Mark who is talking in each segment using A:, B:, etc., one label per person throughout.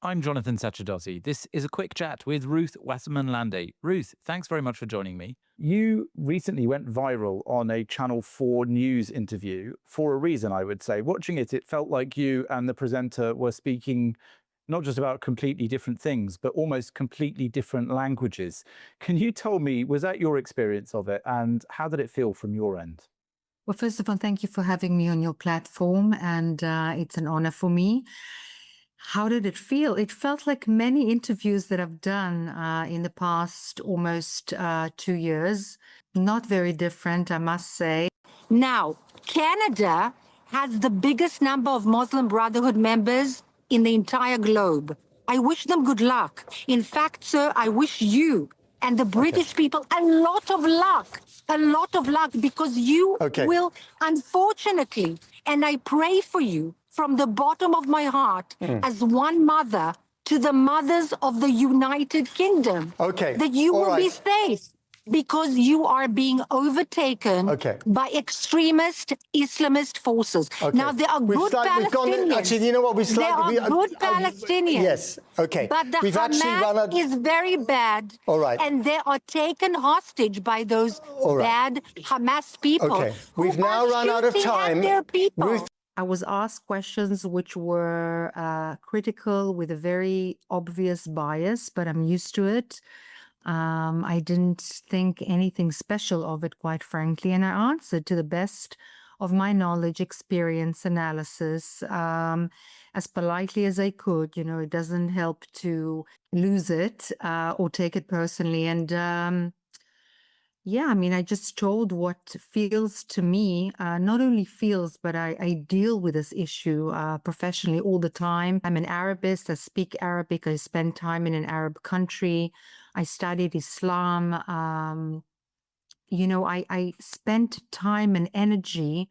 A: I'm Jonthan Sacerdoti. This is a quick chat with Ruth Wasserman Lande. Ruth, thanks very much for joining me. You recently went viral on a Channel 4 news interview for a reason, I would say. Watching it, it felt like you and the presenter were speaking not just about completely different things, but almost completely different languages. Can you tell me, was that your experience of it, and how did it feel from your end?
B: Well, first of all, thank you for having me on your platform, and it's an honor for me. How did it feel? It felt like many interviews that I've done in the past almost 2 years. Not very different, I must say.
C: Now, Canada has the biggest number of Muslim Brotherhood members in the entire globe. I wish them good luck. In fact, sir, I wish you and the British people a lot of luck, because you will, unfortunately, and I pray for you from the bottom of my heart as one mother to the mothers of the United Kingdom, that you will be safe. Because you are being overtaken by extremist Islamist forces. Now, there are good Palestinians.
D: Actually, you know what?
C: There are good Palestinians.
D: Yes, okay.
C: But the Hamas is very bad.
D: All right.
C: And they are taken hostage by those bad Hamas people.
D: Okay, we've now run out of time.
C: Their people.
D: Ruth.
B: I was asked questions which were critical with a very obvious bias, but I'm used to it. I didn't think anything special of it, quite frankly, and I answered to the best of my knowledge, experience, analysis, as politely as I could. You know, it doesn't help to lose it or take it personally. And yeah, I mean, I just told what feels to me, not only feels, but I deal with this issue professionally all the time. I'm an Arabist. I speak Arabic. I spend time in an Arab country. I studied Islam. You know, I spent time and energy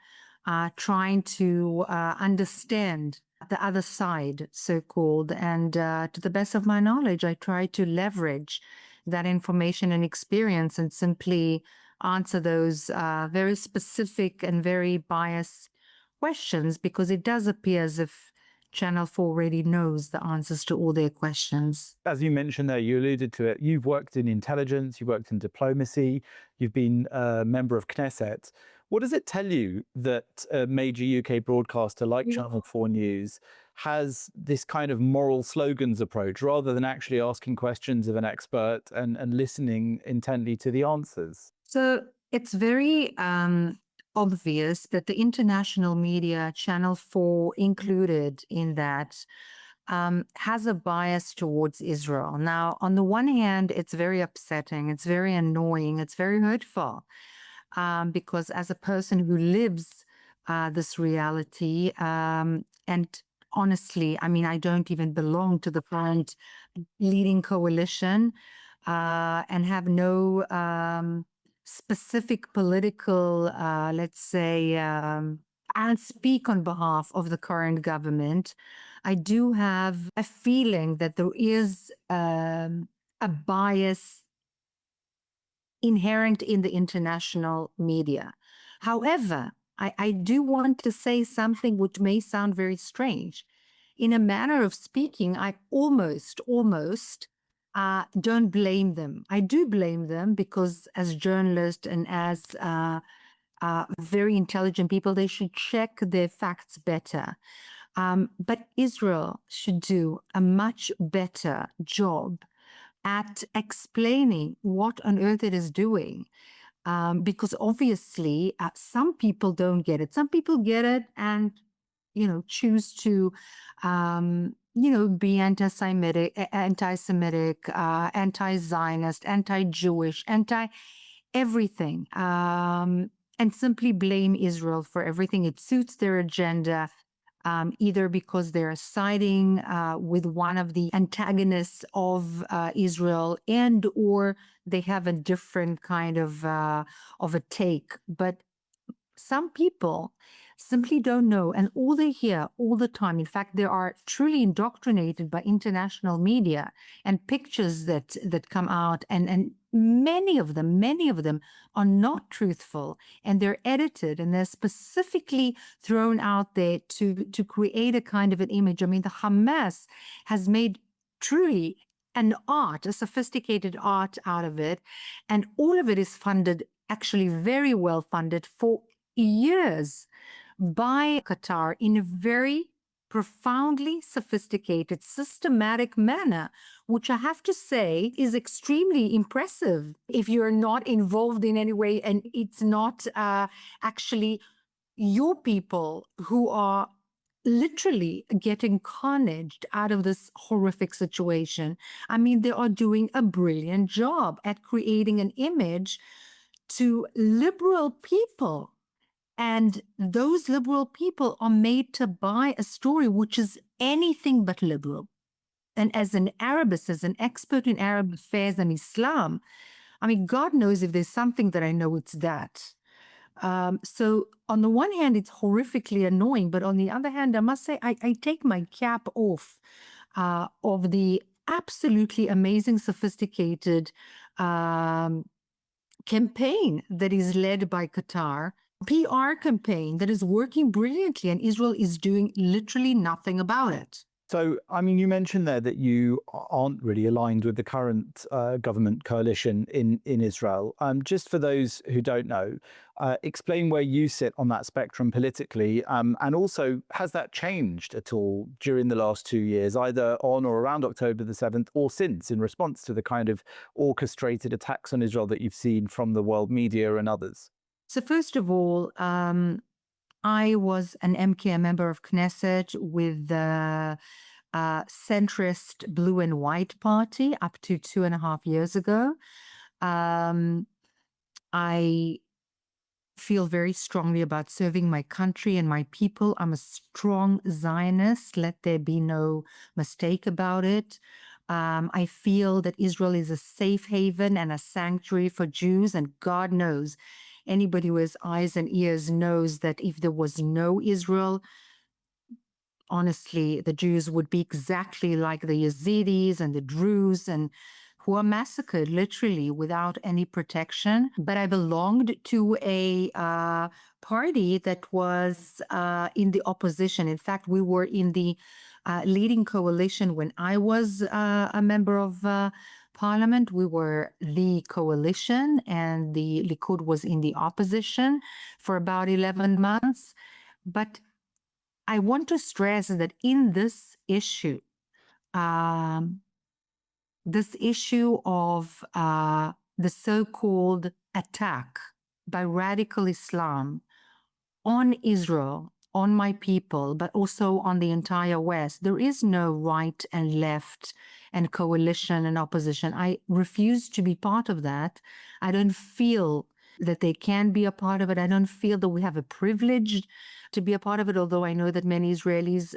B: trying to understand the other side, so-called. And to the best of my knowledge, I try to leverage that information and experience and simply answer those very specific and very biased questions, because it does appear as if Channel 4 already knows the answers to all their questions.
A: As you mentioned there, you alluded to it, you've worked in intelligence, you've worked in diplomacy, you've been a member of Knesset. What does it tell you that a major UK broadcaster like Channel 4 News has this kind of moral slogans approach rather than actually asking questions of an expert and listening intently to the answers?
B: So it's very obvious that the international media, Channel 4 included in that, has a bias towards Israel. Now, on the one hand, it's very upsetting, it's very annoying, it's very hurtful, because as a person who lives this reality, and honestly, I mean, I don't even belong to the current leading coalition and have no specific political, let's say, I'll speak on behalf of the current government. I do have a feeling that there is a bias inherent in the international media. However, I do want to say something which may sound very strange. In a manner of speaking, I almost don't blame them. I do blame them because as journalists and as very intelligent people, they should check their facts better. But Israel should do a much better job at explaining what on earth it is doing. Because obviously some people don't get it. Some people get it and, you know, choose to, you know, be anti-Semitic, anti-Zionist, anti-Jewish, anti-everything, and simply blame Israel for everything. It suits their agenda, either because they're siding with one of the antagonists of Israel, and or they have a different kind of a take. But some people simply don't know. And all they hear all the time, in fact, they are truly indoctrinated by international media and pictures that come out, and many of them are not truthful, and they're edited and they're specifically thrown out there to create a kind of an image. I mean, the Hamas has made truly an art, a sophisticated art out of it, and all of it is funded, actually very well funded, for years by Qatar in a very profoundly sophisticated, systematic manner, which I have to say is extremely impressive if you're not involved in any way and it's not actually your people who are literally getting carnaged out of this horrific situation. I mean, they are doing a brilliant job at creating an image to liberal people. And those liberal people are made to buy a story which is anything but liberal. And as an Arabist, as an expert in Arab affairs and Islam, I mean, God knows if there's something that I know, it's that. So on the one hand, it's horrifically annoying, but on the other hand, I must say, I take my cap off of the absolutely amazing, sophisticated campaign that is led by Qatar, PR campaign that is working brilliantly, and Israel is doing literally nothing about it.
A: So, I mean, you mentioned there that you aren't really aligned with the current government coalition in Israel. Just for those who don't know, explain where you sit on that spectrum politically, and also, has that changed at all during the last 2 years, either on or around October the 7th or since, in response to the kind of orchestrated attacks on Israel that you've seen from the world media and others?
B: So first of all, I was an MK, a member of Knesset with the centrist Blue and White Party up to 2.5 years ago. I feel very strongly about serving my country and my people. I'm a strong Zionist. Let there be no mistake about it. I feel that Israel is a safe haven and a sanctuary for Jews, and God knows, anybody who has eyes and ears knows that if there was no Israel, honestly, the Jews would be exactly like the Yazidis and the Druze, and who are massacred literally without any protection. But I belonged to a party that was in the opposition. In fact, we were in the leading coalition when I was a member of parliament. We were the coalition, and the Likud was in the opposition for about 11 months. But I want to stress that in this issue of the so-called attack by radical Islam on Israel, on my people, but also on the entire West, there is no right and left and coalition and opposition. I refuse to be part of that. I don't feel that they can be a part of it. I don't feel that we have a privilege to be a part of it, although I know that many Israelis,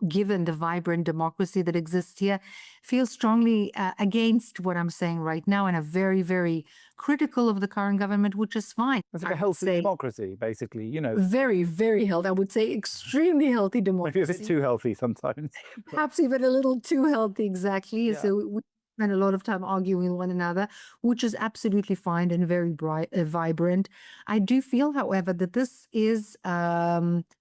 B: given the vibrant democracy that exists here, feel strongly against what I'm saying right now and are very, very critical of the current government, which is fine.
A: It's like a healthy democracy, basically, you know.
B: Very, very healthy. I would say extremely healthy democracy.
A: Maybe a bit too healthy sometimes.
B: Perhaps even a little too healthy, exactly.
A: Yeah.
B: So we spend a lot of time arguing with one another, which is absolutely fine and very vibrant. I do feel, however, that this is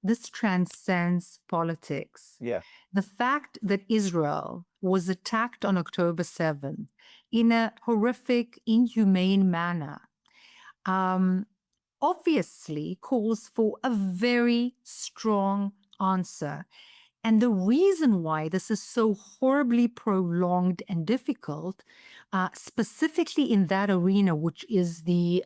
B: this transcends politics.
A: Yeah.
B: The fact that Israel was attacked on October 7th in a horrific, inhumane manner obviously calls for a very strong answer. And the reason why this is so horribly prolonged and difficult, specifically in that arena, which is the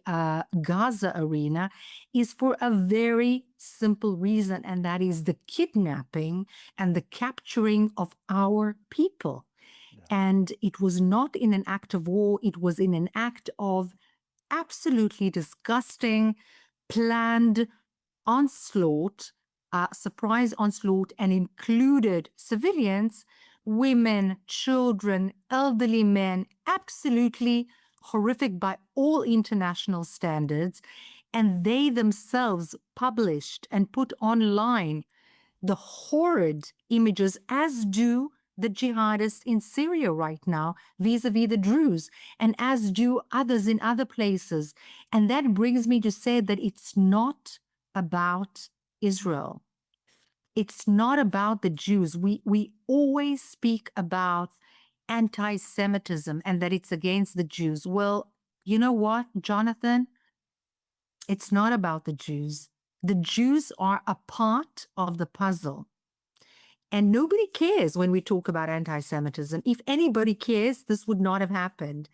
B: Gaza arena, is for a very simple reason, and that is the kidnapping and the capturing of our people. Yeah. And it was not in an act of war, it was in an act of absolutely disgusting, planned onslaught, surprise onslaught, and included civilians, women, children, elderly men, absolutely horrific by all international standards. And they themselves published and put online the horrid images, as do the jihadists in Syria right now, vis-a-vis the Druze, and as do others in other places. And that brings me to say that it's not about Israel. It's not about the Jews. We always speak about anti-Semitism and that it's against the Jews. Well, you know what, Jonathan? It's not about the Jews. The Jews are a part of the puzzle. And nobody cares when we talk about anti-Semitism. If anybody cares, this would not have happened.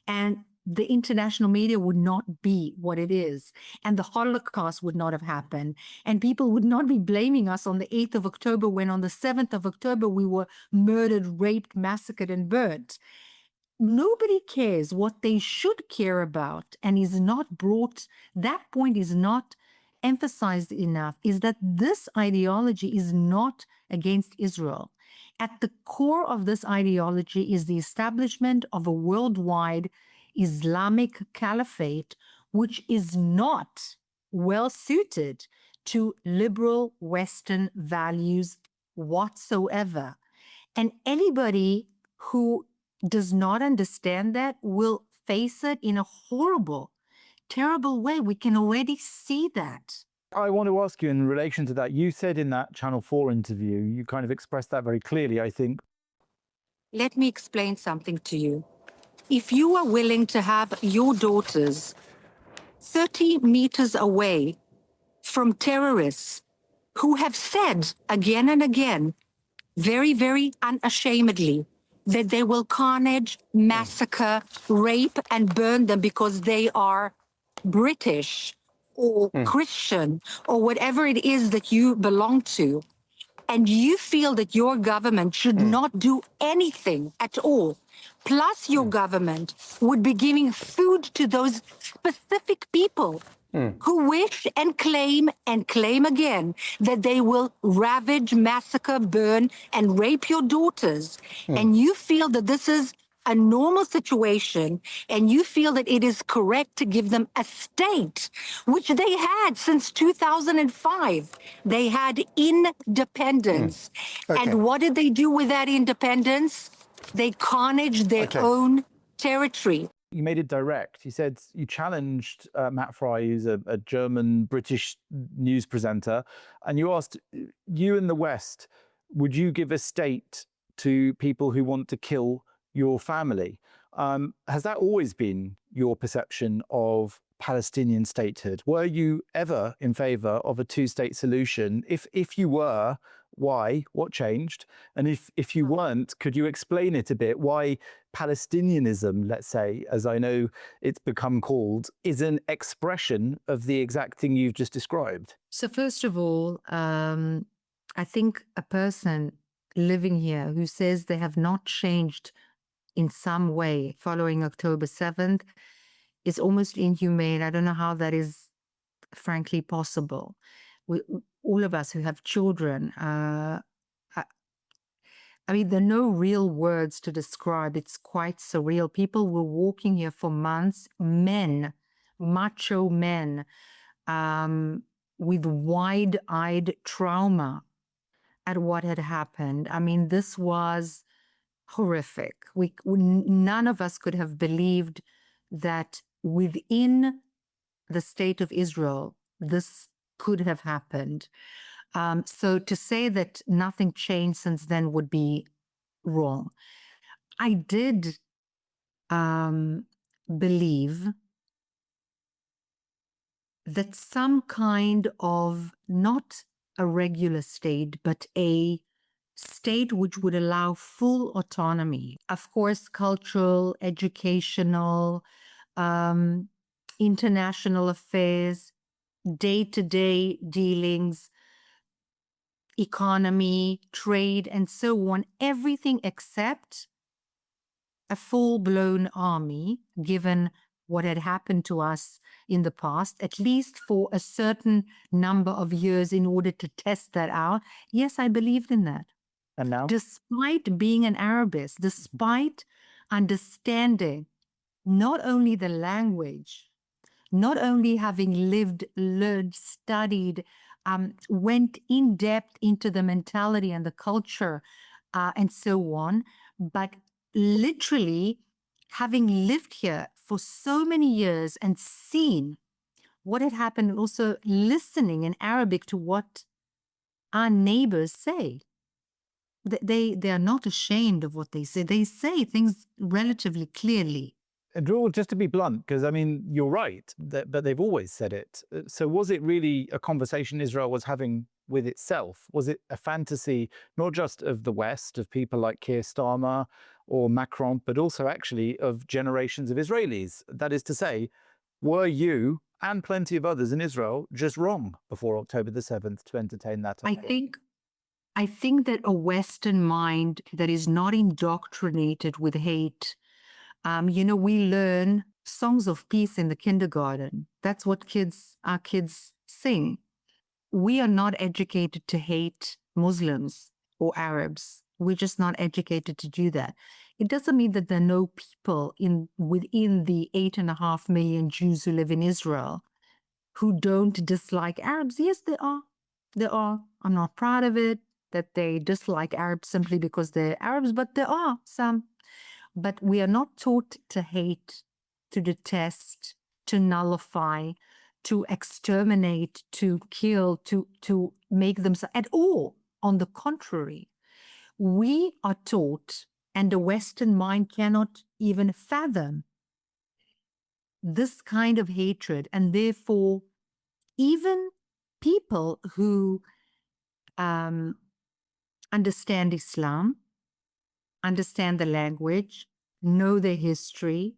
B: And the international media would not be what it is. And the Holocaust would not have happened. And people would not be blaming us on the 8th of October when on the 7th of October we were murdered, raped, massacred, and burnt. Nobody cares. What they should care about and is not brought, that point is not emphasized enough, is that this ideology is not against Israel. At the core of this ideology is the establishment of a worldwide Islamic caliphate, which is not well suited to liberal Western values whatsoever. And anybody who does not understand that will face it in a horrible, terrible way. We can already see that.
A: I want to ask you in relation to that. You said in that Channel 4 interview, you kind of expressed that very clearly, I think.
C: Let me explain something to you. If you are willing to have your daughters 30 meters away from terrorists who have said again and again, very, very unashamedly, that they will carnage, massacre, rape, and burn them because they are British or Christian or whatever it is that you belong to, and you feel that your government should not do anything at all, plus your government would be giving food to those specific people who wish and claim again that they will ravage, massacre, burn, and rape your daughters, and you feel that this is a normal situation, and you feel that it is correct to give them a state, which they had since 2005. They had independence.
D: Okay.
C: And what did they do with that independence? They carnaged their own territory.
A: You made it direct. You said you challenged Matt Fry, who's a German-British news presenter, and you asked, you in the West, would you give a state to people who want to kill your family? Has that always been your perception of Palestinian statehood? Were you ever in favor of a two-state solution? If you were, why? What changed? And if you weren't, could you explain it a bit? Why Palestinianism, let's say, as I know it's become called, is an expression of the exact thing you've just described?
B: So first of all, I think a person living here who says they have not changed in some way following October 7th is almost inhumane. I don't know how that is frankly possible. All of us who have children, I mean, there are no real words to describe. It's quite surreal. People were walking here for months, men, macho men, with wide-eyed trauma at what had happened. I mean, this was horrific. None of us could have believed that within the state of Israel, this could have happened. So to say that nothing changed since then would be wrong. I did believe that some kind of, not a regular state, but a state which would allow full autonomy, of course, cultural, educational, international affairs, day-to-day dealings, economy, trade, and so on, everything except a full-blown army, given what had happened to us in the past, at least for a certain number of years in order to test that out. Yes, I believed in that.
A: And now?
B: Despite being an Arabist, despite understanding not only the language, not only having lived, learned, studied, went in depth into the mentality and the culture and so on, but literally having lived here for so many years and seen what had happened, and also listening in Arabic to what our neighbors say. They are not ashamed of what they say. They say things relatively clearly.
A: And Drew, just to be blunt, because I mean, you're right, but they've always said it. So was it really a conversation Israel was having with itself? Was it a fantasy, not just of the West, of people like Keir Starmer or Macron, but also actually of generations of Israelis? That is to say, were you and plenty of others in Israel just wrong before October the 7th to entertain that idea?
B: I think that a Western mind that is not indoctrinated with hate, we learn songs of peace in the kindergarten. That's what our kids sing. We are not educated to hate Muslims or Arabs. We're just not educated to do that. It doesn't mean that there are no people within the 8.5 million Jews who live in Israel who don't dislike Arabs. Yes, there are. There are. I'm not proud of it that they dislike Arabs simply because they're Arabs, but there are some. But we are not taught to hate, to detest, to nullify, to exterminate, to kill, to make them at all. On the contrary, we are taught, and the Western mind cannot even fathom this kind of hatred, and therefore even people who understand Islam, understand the language, know their history,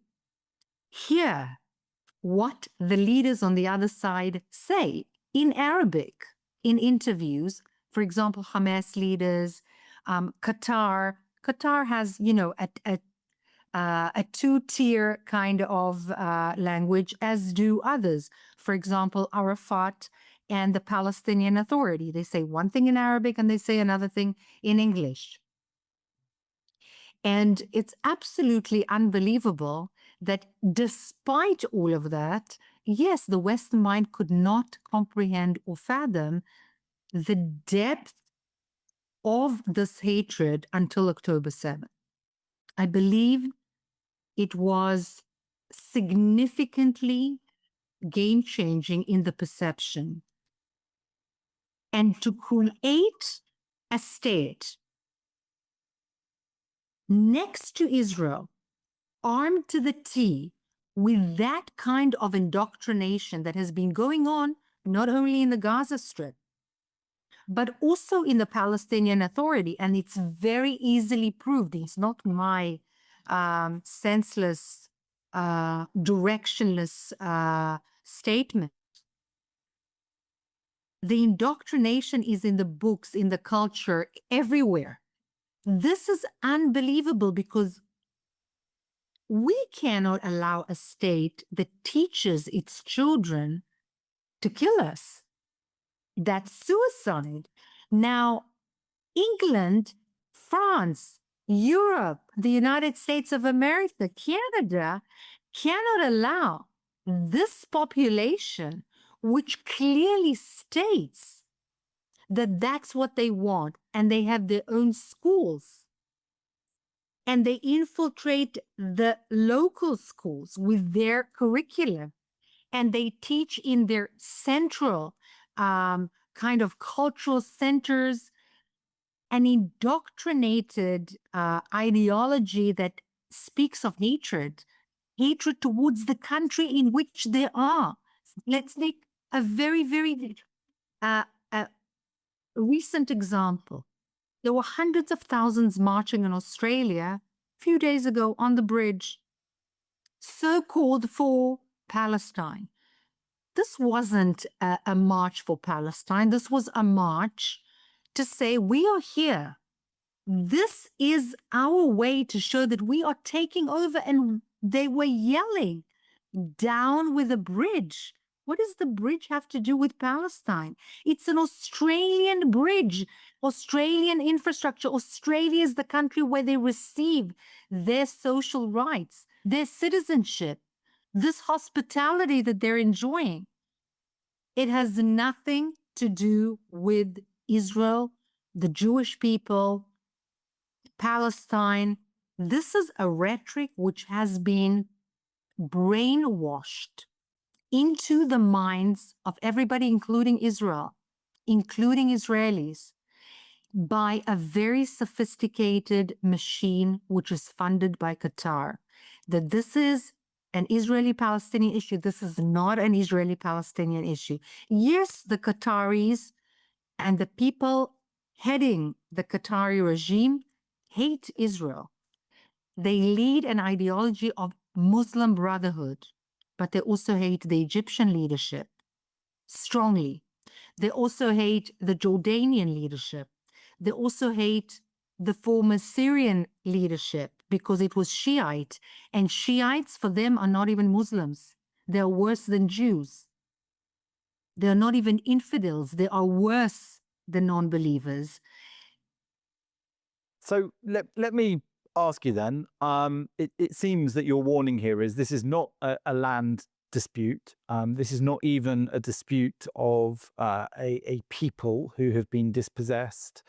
B: hear what the leaders on the other side say in Arabic in interviews. For example, Hamas leaders, Qatar. Qatar has, a two-tier kind of language, as do others. For example, Arafat and the Palestinian Authority. They say one thing in Arabic and they say another thing in English. And it's absolutely unbelievable that despite all of that, yes, the Western mind could not comprehend or fathom the depth of this hatred until October 7th. I believe it was significantly game-changing in the perception. And to create a state next to Israel, armed to the teeth, with that kind of indoctrination that has been going on not only in the Gaza Strip, but also in the Palestinian Authority. And it's very easily proved. It's not my senseless, directionless statement. The indoctrination is in the books, in the culture, everywhere. This is unbelievable because we cannot allow a state that teaches its children to kill us. That's suicide. Now, England, France, Europe, the United States of America, Canada cannot allow this population, which clearly states that that's what they want, and they have their own schools, and they infiltrate the local schools with their curriculum, and they teach in their central kind of cultural centers an indoctrinated ideology that speaks of hatred towards the country in which they are. Let's take a very, very recent example. There were hundreds of thousands marching in Australia a few days ago on the bridge, so-called for Palestine. This wasn't a march for Palestine. This was a march to say, we are here. This is our way to show that we are taking over. And they were yelling, down with the bridge. What does the bridge have to do with Palestine? It's an Australian bridge, Australian infrastructure. Australia is the country where they receive their social rights, their citizenship. this hospitality that they're enjoying. It has nothing to do with Israel, the Jewish people, Palestine. This is a rhetoric which has been brainwashed into the minds of everybody, including Israel, including Israelis, by a very sophisticated machine which is funded by Qatar. That this is an Israeli-Palestinian issue. This is not an Israeli-Palestinian issue. Yes, the Qataris and the people heading the Qatari regime hate Israel. They lead an ideology of Muslim Brotherhood, but they also hate the Egyptian leadership strongly. They also hate the Jordanian leadership. They also hate the former Syrian leadership because it was Shiite, and Shiites for them are not even Muslims. They're worse than Jews. They're not even infidels. They are worse than non-believers.
A: So let me ask you then, it seems that your warning here is this is not a land dispute. This is not even a dispute of a people who have been dispossessed.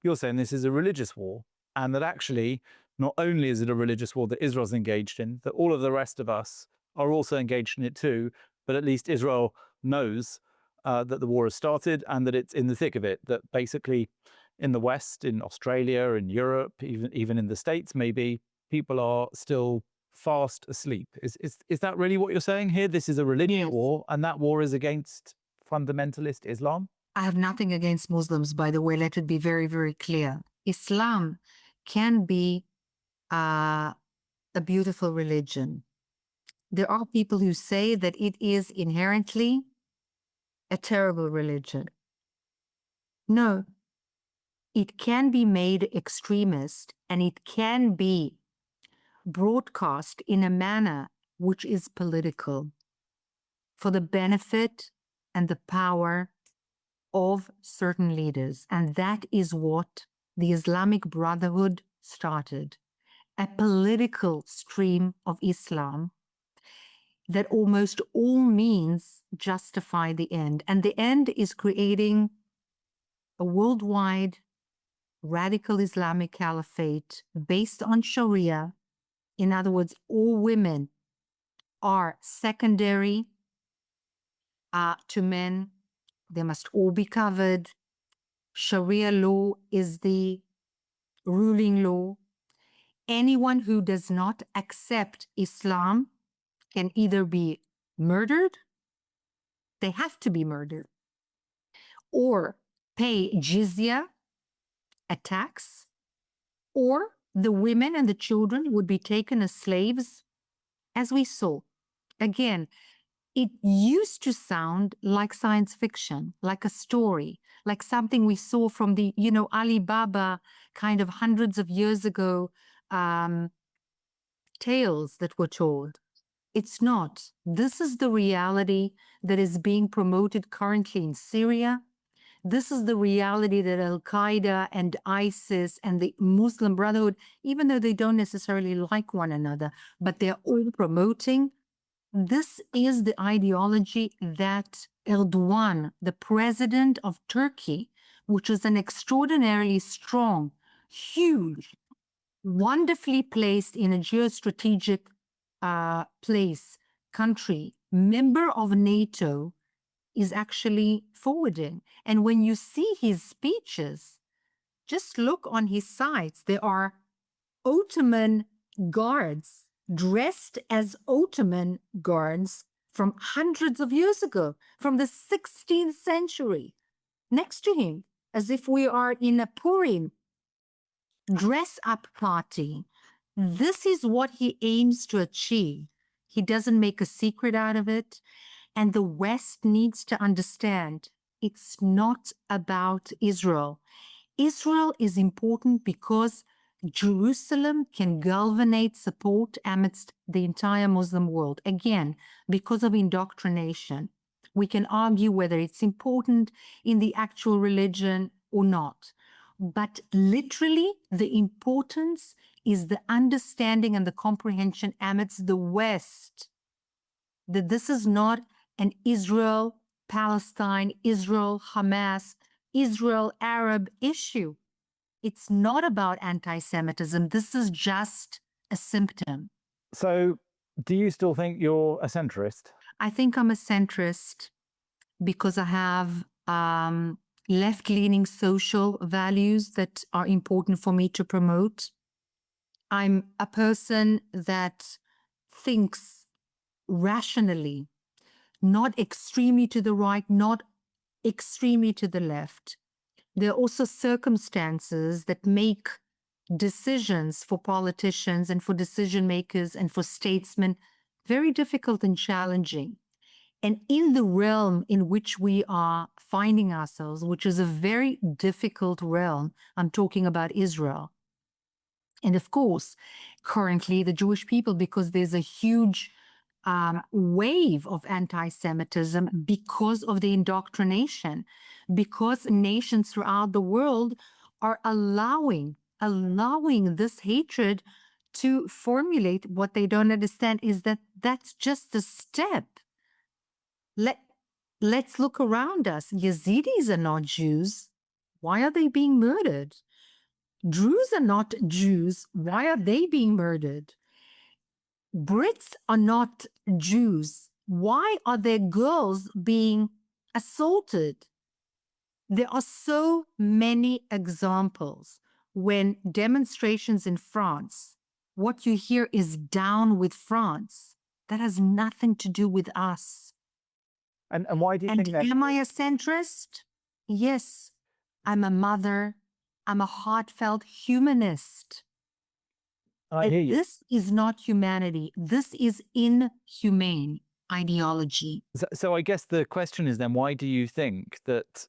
A: You're saying this is a religious war, and that actually not only is it a religious war that Israel's engaged in, that all of the rest of us are also engaged in it too, but at least Israel knows that the war has started and that it's in the thick of it, that basically in the West, in Australia, in Europe, even in the States, maybe, people are still fast asleep. Is that really what you're saying here? This is a religious war, and that war is against fundamentalist Islam?
B: I have nothing against Muslims, by the way. Let it be very, very clear. Islam can be a beautiful religion. There are people who say that it is inherently a terrible religion. No, it can be made extremist, and it can be broadcast in a manner which is political for the benefit and the power of certain leaders. And that is what the Islamic Brotherhood started, a political stream of Islam that almost all means justify the end. And the end is creating a worldwide radical Islamic caliphate based on Sharia. In other words, all women are secondary to men. They must all be covered. Sharia law is the ruling law. Anyone who does not accept Islam can either be murdered, they have to be murdered, or pay jizya, a tax, or the women and the children would be taken as slaves, as we saw. Again, it used to sound like science fiction, like a story, like something we saw from the, Alibaba kind of hundreds of years ago tales that were told. It's not. This is the reality that is being promoted currently in Syria. This is the reality that Al-Qaeda and ISIS and the Muslim Brotherhood, even though they don't necessarily like one another, but they're all promoting. This is the ideology that Erdogan, the president of Turkey, which is an extraordinarily strong, huge, wonderfully placed in a geostrategic country, member of NATO, is actually forwarding. And when you see his speeches, just look on his sites. There are Ottoman guards dressed as Ottoman guards from hundreds of years ago, from the 16th century, next to him, as if we are in a Purim dress-up party. This is what he aims to achieve. He doesn't make a secret out of it. And the West needs to understand it's not about Israel. Israel is important because Jerusalem can galvanize support amidst the entire Muslim world. Again, because of indoctrination. We can argue whether it's important in the actual religion or not. But literally, the importance is the understanding and the comprehension amidst the West that this is not an Israel, Palestine, Israel, Hamas, Israel, Arab issue. It's not about anti-Semitism. This is just a symptom.
A: So, do you still think you're a centrist?
B: I think I'm a centrist because I have left-leaning social values that are important for me to promote. I'm a person that thinks rationally, not extremely to the right, not extremely to the left. There are also circumstances that make decisions for politicians and for decision makers and for statesmen very difficult and challenging. And in the realm in which we are finding ourselves, which is a very difficult realm, I'm talking about Israel. And of course, currently the Jewish people, because there's a huge wave of anti-Semitism because of the indoctrination, because nations throughout the world are allowing this hatred to formulate. What they don't understand is that that's just a step. Let's look around us. Yazidis are not Jews. Why are they being murdered? Druze are not Jews. Why are they being murdered? Brits are not Jews. Why are their girls being assaulted? There are so many examples. When demonstrations in France, what you hear is down with France. That has nothing to do with us.
A: And why do you think that?
B: Am I a centrist? Yes. I'm a mother. I'm a heartfelt humanist.
A: I hear you.
B: This is not humanity. This is inhumane ideology.
A: So I guess the question is then, why do you think that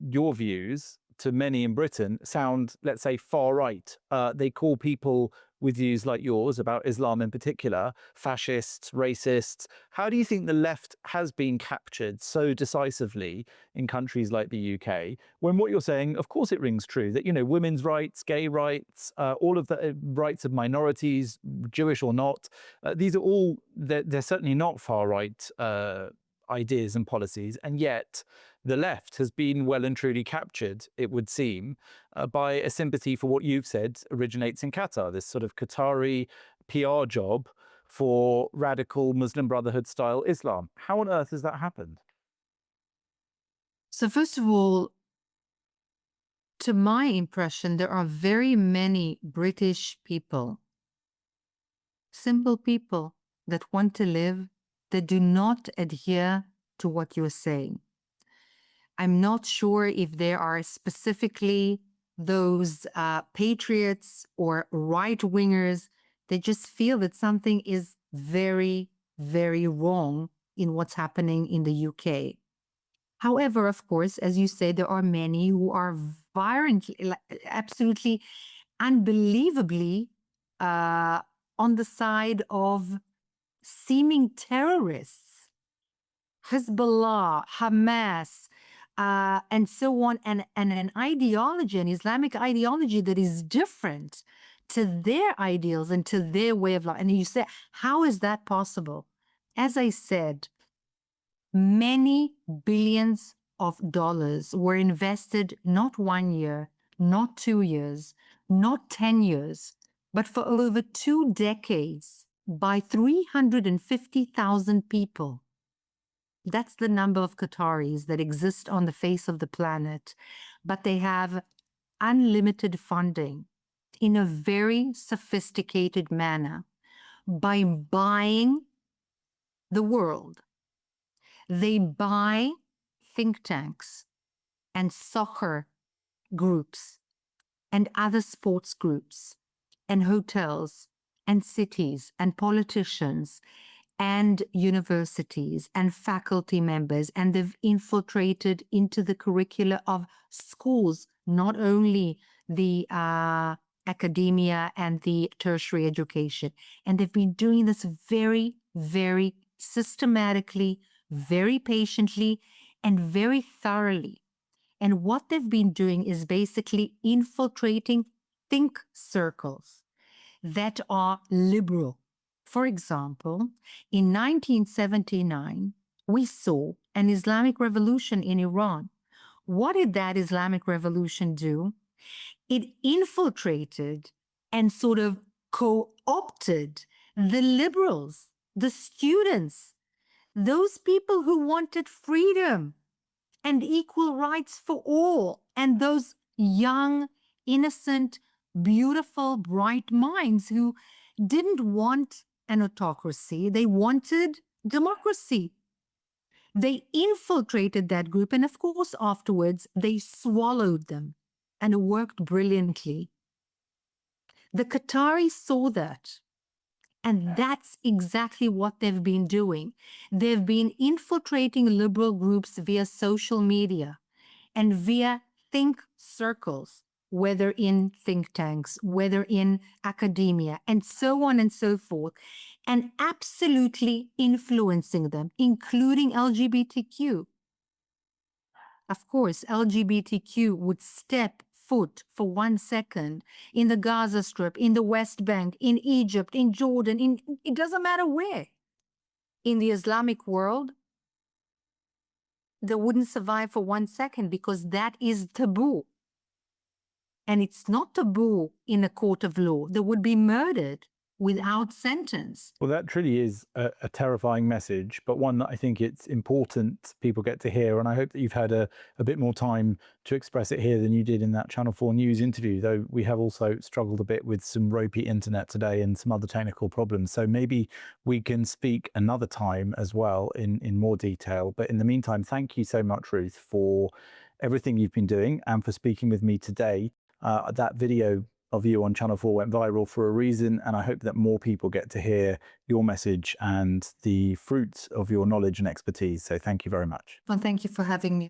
A: your views to many in Britain sound, let's say, far right? They call people with views like yours about Islam in particular fascists, racists. How do you think the left has been captured so decisively in countries like the UK, when what you're saying, of course it rings true, that, you know, women's rights, gay rights, all of the rights of minorities, Jewish or not, these are all, they're certainly not far right ideas and policies, and yet the left has been well and truly captured, it would seem, by a sympathy for what you've said originates in Qatar, this sort of Qatari PR job for radical Muslim Brotherhood style Islam. How on earth has that happened?
B: So first of all, to my impression, there are very many British people, simple people that want to live, that do not adhere to what you're saying. I'm not sure if there are specifically those patriots or right-wingers. They just feel that something is very, very wrong in what's happening in the UK. However, of course, as you say, there are many who are violently, absolutely unbelievably on the side of seeming terrorists, Hezbollah, Hamas, and so on, and an ideology, an Islamic ideology that is different to their ideals and to their way of life. And you say, how is that possible? As I said, many billions of dollars were invested, not 1 year, not 2 years, not 10 years, but for over 2 decades by 350,000 people. That's the number of Qataris that exist on the face of the planet, but they have unlimited funding in a very sophisticated manner by buying the world. They buy think tanks and soccer groups and other sports groups and hotels and cities and politicians and universities and faculty members, and they've infiltrated into the curricula of schools, not only the academia and the tertiary education. And they've been doing this very, very systematically, very patiently, and very thoroughly. And what they've been doing is basically infiltrating think circles that are liberal, For example, in 1979, we saw an Islamic revolution in Iran. What did that Islamic revolution do? It infiltrated and sort of co-opted the liberals, the students, those people who wanted freedom and equal rights for all, and those young, innocent, beautiful, bright minds who didn't want an autocracy. They wanted democracy. They infiltrated that group, and of course, afterwards, they swallowed them, and it worked brilliantly. The Qataris saw that, and that's exactly what they've been doing. They've been infiltrating liberal groups via social media and via think circles, whether in think tanks, whether in academia, and so on and so forth, and absolutely influencing them, including LGBTQ. Of course, LGBTQ would step foot for 1 second in the Gaza Strip, in the West Bank, in Egypt, in Jordan, it doesn't matter where. In the Islamic world, they wouldn't survive for 1 second because that is taboo. And it's not taboo in a court of law. They would be murdered without sentence.
A: Well, that truly is a terrifying message, but one that I think it's important people get to hear. And I hope that you've had a bit more time to express it here than you did in that Channel 4 News interview, though we have also struggled a bit with some ropey internet today and some other technical problems. So maybe we can speak another time as well in more detail. But in the meantime, thank you so much, Ruth, for everything you've been doing and for speaking with me today. That video of you on Channel 4 went viral for a reason, and I hope that more people get to hear your message and the fruits of your knowledge and expertise. So thank you very much.
B: Well, thank you for having me.